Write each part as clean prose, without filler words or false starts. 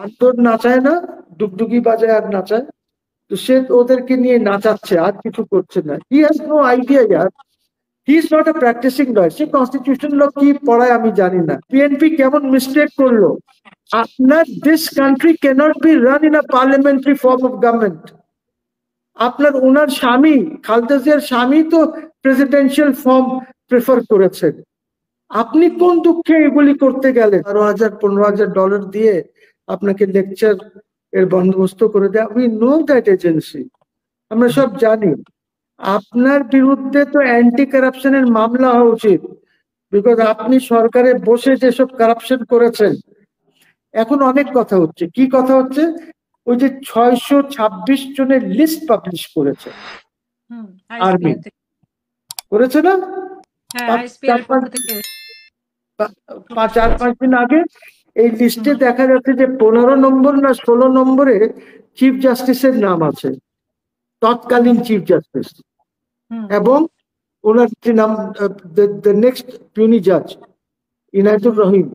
আন্তর নাচায় না, ডুগডুগি বাজায় আর নাচায়, তো সে ওদেরকে নিয়ে নাচাচ্ছে, আর কিছু করছে না। হি হ্যাজ নো আইডিয়া ইয়ার, he is not a practising lawyer. সে কনস্টিটিউশন ল কি পড়ায় আমি জানি না। বিএনপি কেমন মিস্টেক করলো, আপনার this country cannot be run in a parliamentary form of government. আপনার ওনার স্বামী খালেদা জিয়ার স্বামী তো প্রেসিডেন্সিয়াল ফর্ম প্রেফার করেছেন, আপনি কোন দুঃখে এগুলি করতে গেলেন? 12,000 $15,000 দিয়ে আপনাকে লেকচার এর বন্দোবস্ত করে দেয়। উই নো দ্যাট এজেন্সি, আমরা সব জানি। আপনার বিরুদ্ধে তো অ্যান্টি কারাপশনের মামলা হওয়া উচিত, বিকজ আপনি সরকারে বসে যেসব কারাপশন করেছেন। এখন অনেক কথা হচ্ছে, কি কথা হচ্ছে, ওই যে 626 জনের লিস্ট পাবলিশ করেছে আর্মি, করেছে না? 4-5 দিন আগে এই লিস্টে দেখা যাচ্ছে যে 15 নম্বর না 16 নম্বরে চিফ জাস্টিসের নাম আছে, তৎকালীন চিফ জাস্টিস, এবং ওনার যে নাম নেক্সট পিউনি জাজ ইনায়তুর রহিম,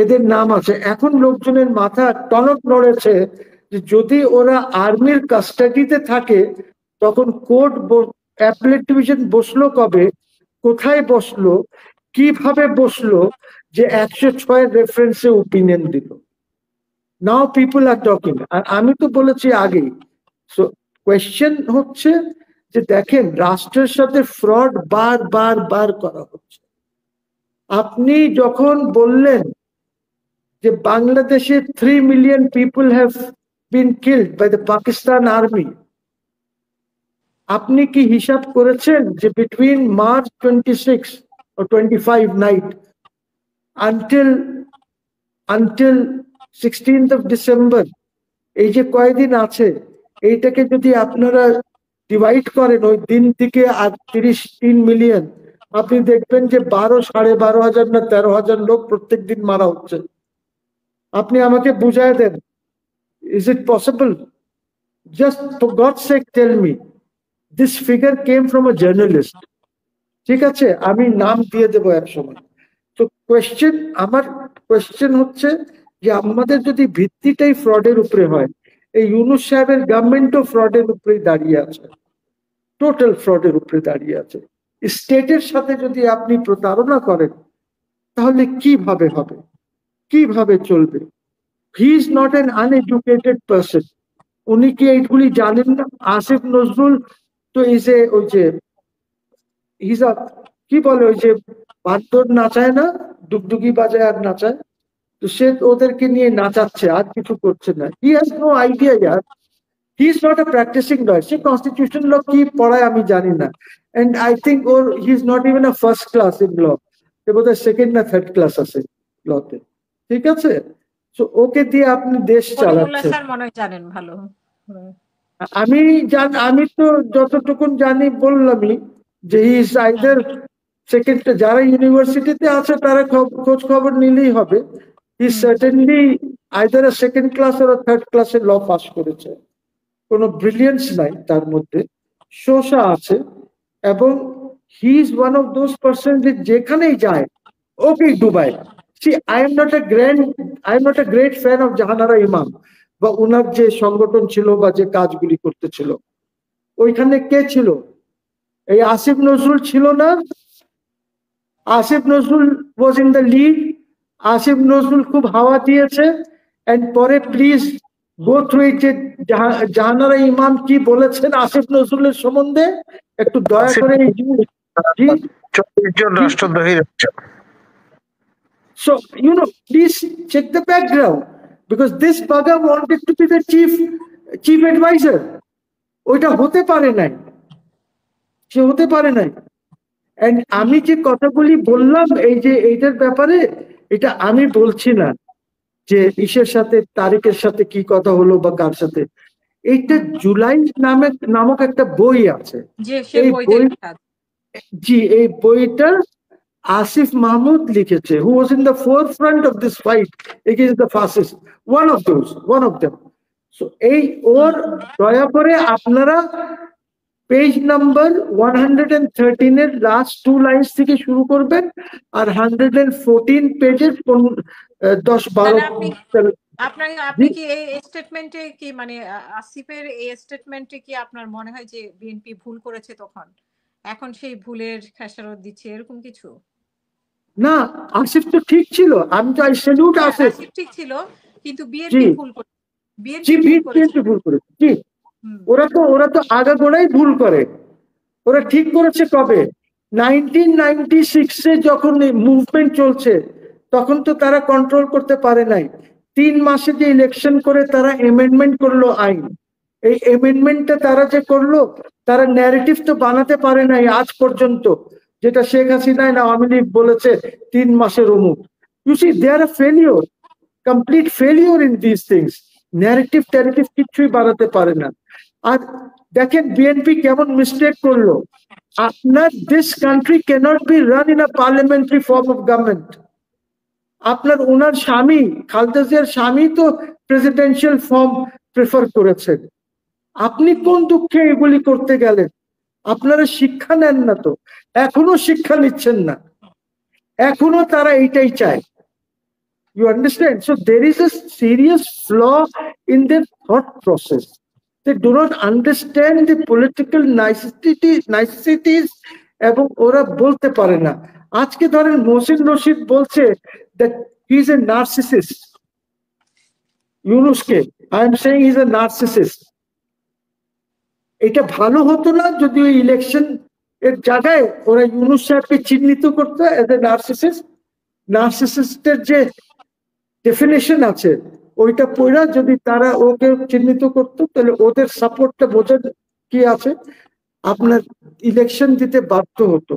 এদের নাম আছে। এখন লোকজনের মাথা টনক নড়েছে যে যদি ওরা আর্মির কাস্টাডিতে থাকে তখন কোর্ট অ্যাপেলেট ডিভিশন বসলো কবে, কোথায় বসলো, কিভাবে বসলো, যে 106 রেফারেন্সে ওপিনিয়ন দিল। নাও পিপল আর টকিং। আর আমি তো বলেছি আগেই, সো কোয়েশ্চেন হচ্ছে যে দেখেন রাষ্ট্রের সাথে ফ্রড বার করা হচ্ছে। আপনি যখন বললেন যে বাংলাদেশে 3 million people have been killed by the Pakistan army, আপনি কি হিসাব করেছেন যে between March 26 or 25 night until 16th of December, এই যে কয়দিন আছে, এইটাকে যদি আপনারা ডিভাইড করেন ওই দিন থেকে আর 3 মিলিয়ন, আপনি দেখবেন যে 12,500 না 13,000 লোক প্রত্যেক দিন মারা হচ্ছে। আপনি আমাকে বুঝায় দেন, is it possible? Just for God's sake tell me, this figure came from a journalist, ঠিক আছে, আমি নাম দিয়ে দেবো এক সময়। তো আমার কোয়েশ্চেন হচ্ছে যে আমাদের যদি ভিত্তিটাই ফ্রডের উপরে হয়, এই ইউনূস সাহেবের গভর্নমেন্টও ফ্রডের উপরে দাঁড়িয়ে আছে, টোটাল ফ্রডের উপরে দাঁড়িয়ে আছে। স্টেটের সাথে যদি আপনি প্রতারণা করেন তাহলে কিভাবে হবে, কিভাবে চলবে? হি is not an uneducated person, উনি কি এইগুলি জানেন না? আসিফ নজরুল তো ওই যে কি বলে, ওই যে বান্দর নাচায় না, ডুগডুগি বাজায় আর নাচায়, তো সে ওদেরকে নিয়ে নাচাচ্ছে, আর কিছু করছে না। হি হ্যাজ নো আইডিয়া ইয়ার, he is not a practising lawyer. সে কনস্টিটিউশন ল কি পড়ায় আমি জানি না। And I think he is not even a first class in law, বোধহয় সেকেন্ড না থার্ড ক্লাস আছে লতে, ঠিক আছে? তো ওকে দিয়ে আপনি দেশ চালাচ্ছেন। আমি তো যতটুকু জানি বললামই যে হি ইজ আইদার সেকেন্ড, যারা ইউনিভার্সিটিতে আছে তারা খোঁজ খবর নিলেই হবে, he certainly either a second class or third ক্লাসে ল পাস করেছে। কোনো ব্রিলিয়েন্স নাই তার মধ্যে, শোষা আছে, এবং he is one of those person যে যেখানেই যায় ওকে ডুবায়। See, I am not a great fan of Jahanara ইমাম বা ওনার যে সংগঠন ছিল বা যে কাজগুলি করতেছিল, ওইখানে কে ছিল? এই আসিফ নজরুল ছিল না? Asif Nazrul was in the lead. Asif Nazrul খুব হাওয়া দিয়েছে, এন্ড পরে প্লিজ গো থ্রু ইট, যে জাহানারা ইমাম কি বলেছেন আসিফ নজরুলের সম্বন্ধে, একটু দয়া করে। 40 জন রাষ্ট্রদ্রোহী। So, please check the background, because this bugger wanted to be the chief advisor. ওইটা হতে পারে নাই, সে হতে পারে নাই। And আমি যে কথাগুলি বললাম এই যে এইটার ব্যাপারে, এটা আমি বলছি না যে ইসের সাথে তারিকের সাথে কি কথা হলো বা কার সাথে। এইটা জুলাই নামক একটা বই আছে, এই বইটা আসিফ মাহমুদ লিখেছে, who was in the forefront of this fight against the fascists, one of them. So এই ওর দয়া করে আপনারা পেজ নাম্বার 113 এর লাস্ট 2 লাইনস থেকে শুরু করবেন, আর 114 পেজের 10-12 আপনি কি এই স্টেটমেন্টে কি মানে আসিফের এই স্টেটমেন্টে কি আপনার মনে হয় যে বিএনপি ভুল করেছে তখন, এখন সেই ভুলের খেসারত দিচ্ছে এরকম কিছু? না, আসিফ তো ঠিক ছিল, আমি তো আই স্যালুট আসিফ। আসিফ ঠিক ছিল, কিন্তু বিএনপি ভুল করেছে। জি, বিএনপি ভুল করেছে। জি, ওরা তো আগাগোড়াই ভুল করে। ওরা ঠিক করেছে কবে? 1996-এ যখন মুভমেন্ট চলছে তখন তো তারা কন্ট্রোল করতে পারে নাই। 3 মাসে যে ইলেকশন করে তারা এমেন্ডমেন্ট করলো আইন। এই এমেন্ডমেন্টটা তারা যে করলো, তারা ন্যারেটিভ তো বানাতে পারে নাই আজ পর্যন্ত, যেটা শেখ হাসিনা না আওয়ামী লীগ বলেছে 3 মাসের অমুক। You see they are failure, complete failure in this things. Narrative ট্যারেটিভ কিছুই বানাতে পারে না। আর দেখেন বিএনপি কেমন মিস্টেক করলো। আপনার this country cannot be run in a parliamentary form of government. আপনার ওনার স্বামী খালেদা জিয়ার স্বামী তো প্রেসিডেন্সিয়াল ফর্ম প্রেফার করেছেন। আপনি কোন দুঃখে এগুলি করতে গেলেন? আপনারা শিক্ষা নেন না তো, এখনো শিক্ষা নিচ্ছেন না, এখনো তারা এইটাই চায়। You understand? So there is a serious flaw in their thought process. They do not understand the political niceties এবং ওরা বলতে পারে না। আজকে ধরেন মহসিন রশিদ বলছে that he is a narcissist. ইউনূসকে I am saying he is a narcissist. এটা ভালো হতো না যদি ওই ইলেকশন এর জায়গায় ওরা ইউনূস সাহেবকে চিহ্নিত করতো এজ এ নার্সিসিস্ট। নার্সিসিস্টের যে ডেফিনেশন আছে ওইটা পড়া যদি তারা ওকে চিহ্নিত করতো তাহলে ওদের সাপোর্টটা বোঝার কি আছে, আপনার ইলেকশন দিতে বাধ্য হতো।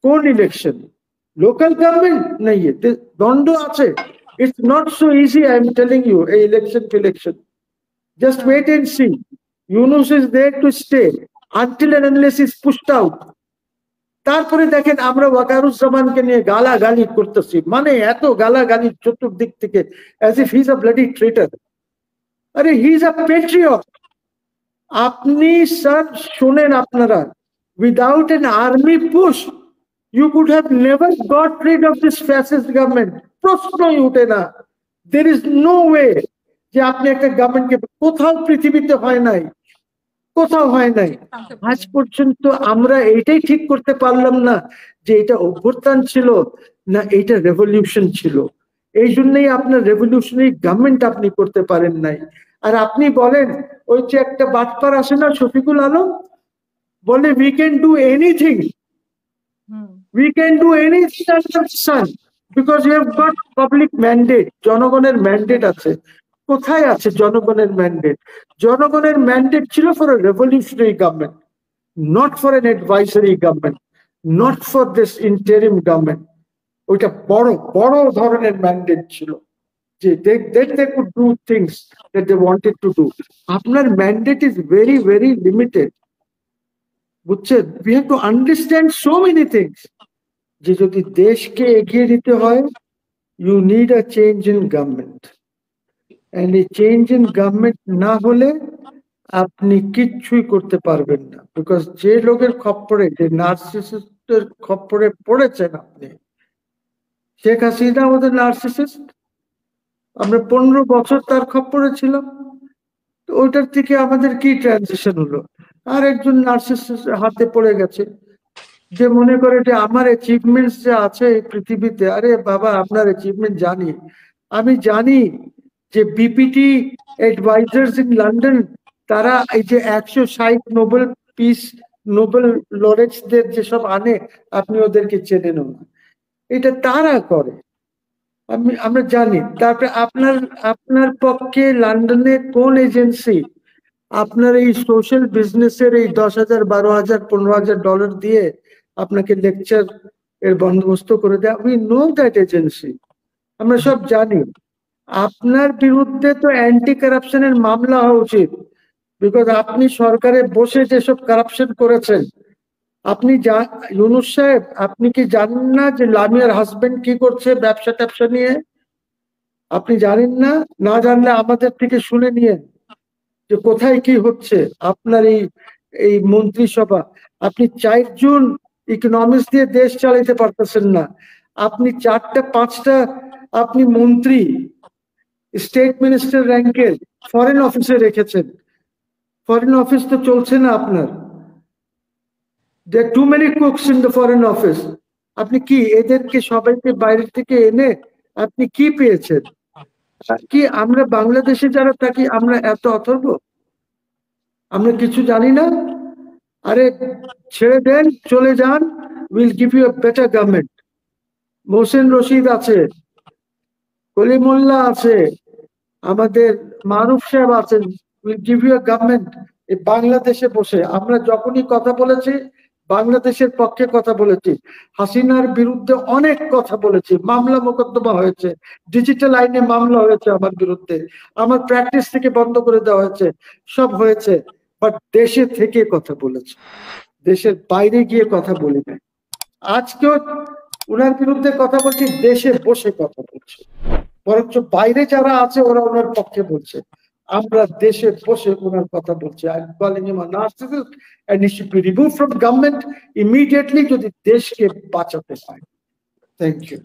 কোন ইলেকশন? লোকাল গভর্নমেন্ট নেই, দণ্ড আছে। It's not so easy, I am telling you. এই election just wait and see. Yunus is there to stay until and unless is pushed out. তারপরে দেখেন আমরা ওয়াকারুজ্জামানকে নিয়ে গালাগালি করতেছি, মানে এত গালাগালি চতুর্দিক থেকে, as if he is a bloody traitor. আরে he is a patriot. আপনি স্যার শোনেন, আপনারা without an army push you could have never got rid of this fascist government. প্রশ্নই উঠে না। there is no way যে আপনি একটা গভর্নমেন্টকে, কোথাও পৃথিবীতে হয় নাই, কোথাও হয় নাই আজ পর্যন্ত। আমরা এইটাই ঠিক করতে পারলাম না যে এটা অভ্যুত্থান ছিল না এইটা রেভলিউশন ছিল। এই জন্যই আপনার রেভলিউশনারি গভর্নমেন্ট আপনি করতে পারেন নাই। আর আপনি বলেন ওই যে একটা বাটপার আসে না শফিকুল আলম, বলে we can do anything, we can do anything under the sun because you have got public mandate. জনগণের ম্যান্ডেট আছে। কোথায় আছে জনগণের ম্যান্ডেট? জনগণের ম্যান্ডেট ছিল for a revolutionary government, not for an advisory government, not for this interim government. ওইটা বড় বড় ধরনের ম্যান্ডেট ছিল যে they could do things that they wanted to do. আপনার mandate is very very limited, বুঝছেন? we have to understand so many things. যে যদি দেশকে এগিয়ে দিতে হয়, you need a change in government. And a change in government না হলে আপনি কিচ্ছুই করতে পারবেন না। বিকজ যে লোকের খপ্পরে, যে নার্সিসিস্টের খপ্পরে পড়েছেন আপনি, শেখ হাসিনা আমাদের নার্সিসিস্ট, আমরা 15 বছর তার খপ্পরে ছিলাম। তো ওইটার থেকে আমাদের কি ট্রানজিশন হলো? আর একজন নার্সিসিস্ট হাতে পড়ে গেছে যে মনে করে যে আমার অ্যাচিভমেন্টস যে আছে এই পৃথিবীতে। আরে বাবা, আপনার অ্যাচিভমেন্ট জানি, আমি জানি যে বিপিটি অ্যাডভাইজার্স ইন লন্ডন তারা এই যে 160 নোবেল পিস নোবেল লরেটসদের যেসব আনে, আপনি ওদেরকে চেনেন না, এটা তারা করে, আমরা জানি। তারপরে আপনার পক্ষে লন্ডনে কোন এজেন্সি আপনার এই সোশ্যাল বিজনেসের এই 10,000 12,000 $15,000 দিয়ে আপনাকে লেকচার এর বন্দোবস্ত করে দেয়? উই নো দ্যাট এজেন্সি, আমরা সব জানি। আপনার বিরুদ্ধে তো অ্যান্টি কারাপশনের মামলা হওয়া উচিত, বিকজ আপনি সরকারে বসে যেসব কারাপশন করেছেন। আপনি ইউনূস সাহেব, আপনি কি জানেন না যে লামিয়ার হাজবেন্ড কি করছে ব্যবসা ট্যাবসা নিয়ে? আপনি জানেন না? না জানলে আমাদের থেকে শুনে নিয়ে যে কোথায় কি হচ্ছে আপনার এই মন্ত্রিসভা। আপনি 4 জন ইকোনমিক্স দিয়ে দেশ চালাইতে পারতেছেন না। আপনি 4টা 5টা আপনি মন্ত্রী, স্টেট মিনিস্টার র্যাঙ্কের ফরেন অফিসে রেখেছেন। ফরেন অফিস তো চলছে না আপনার। There are too many cooks in the foreign office. আপনি কি এদেরকে সবাইকে বাইরে থেকে এনে আপনি কি পেয়েছেন? কি আমরা বাংলাদেশে যারা থাকি আমরা এত অথর্ব? আমরা কিছু জানি না? আরে ছেড়ে দেন, চলে যান, will give you a better government. Mohsen Rashid আছে, কলিমুল্লাহ আছে, আমাদের মারুফ সাহেব আছেন, will give you a government. এই বাংলাদেশে বসে আমরা যখনই কথা বলেছি বাংলাদেশের পক্ষে কথা বলেছি, হাসিনার বিরুদ্ধে অনেক কথা বলেছি, মামলা মোকদ্দমা হয়েছে, ডিজিটাল আইনে মামলা হয়েছে আমার বিরুদ্ধে, আমার প্র্যাকটিস থেকে বন্ধ করে দেওয়া হয়েছে, সব হয়েছে, বাট দেশে থেকে কথা বলেছে, দেশের বাইরে গিয়ে কথা বলি না। আজকেও ওনার বিরুদ্ধে কথা বলছি, দেশে বসে কথা বলছি, বরঞ্চ বাইরে যারা আছে ওরা ওনার পক্ষে বলছে, আমরা দেশে বসে ওনার কথা বলছি। I am calling him a narcissist and he should be removed from government immediately যদি দেশকে বাঁচাতে হয়। Thank you.